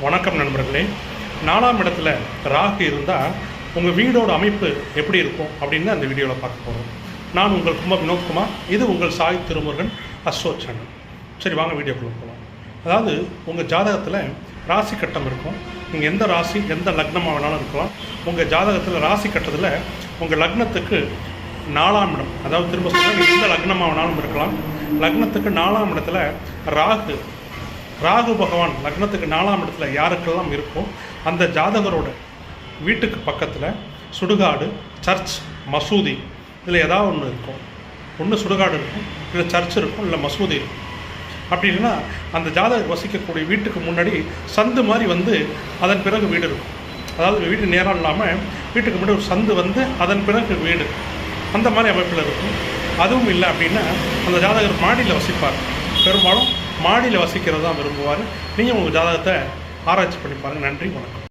வணக்கம் நண்பர்களே. 4ஆம் இடத்துல ராகு இருந்தால் உங்கள் வீடோட அமைப்பு எப்படி இருக்கும் அப்படின்னு அந்த வீடியோவில் பார்க்க போகிறோம். நான் உங்கள் வினோத்குமார். இது உங்கள் சாய் திருமுருகன் அஸ்ட்ரோ சேனல். சரி, வாங்க வீடியோக்குள்ளே போகலாம். அதாவது உங்கள் ஜாதகத்தில் ராசி கட்டம் இருக்கும். நீங்கள் எந்த ராசி எந்த லக்னமாக வேணாலும் இருக்கலாம். உங்கள் ஜாதகத்தில் ராசி கட்டத்தில் உங்கள் லக்னத்துக்கு 4ஆம் இடம், அதாவது திரும்ப சொல்ல எந்த லக்னமாக வேணாலும் இருக்கலாம். லக்னத்துக்கு 4ஆம் இடத்துல ராகு பகவான் லக்னத்துக்கு 4ஆம் இடத்துல யாருக்கெல்லாம் இருக்கோ அந்த ஜாதகரோட வீட்டுக்கு பக்கத்தில் சுடுகாடு, சர்ச், மசூதி இதில் ஏதாவது ஒன்று இருக்கும். ஒன்று சுடுகாடு இருக்கும், இல்லை சர்ச் இருக்கும், இல்லை மசூதி இருக்கும். அப்படி இல்லைன்னா அந்த ஜாதகர் வசிக்கக்கூடிய வீட்டுக்கு முன்னாடி சந்து மாதிரி வந்து அதன் பிறகு வீடு இருக்கும். அதாவது வீடு நேரம் இல்லாமல் வீட்டுக்கு முன்னாடி ஒரு சந்து வந்து அதன் பிறகு வீடு, அந்த மாதிரி அமைப்பில் இருக்கும். அதுவும் இல்லை அப்படின்னா அந்த ஜாதகர் மாடியில் வசிப்பார். பெரும்பாலும் மாடியில் வசிக்கிறது தான் விரும்புவார். நீங்கள் உங்கள் ஜாதகத்தை ஆராய்ச்சி பண்ணி பாருங்கள். நன்றி, வணக்கம்.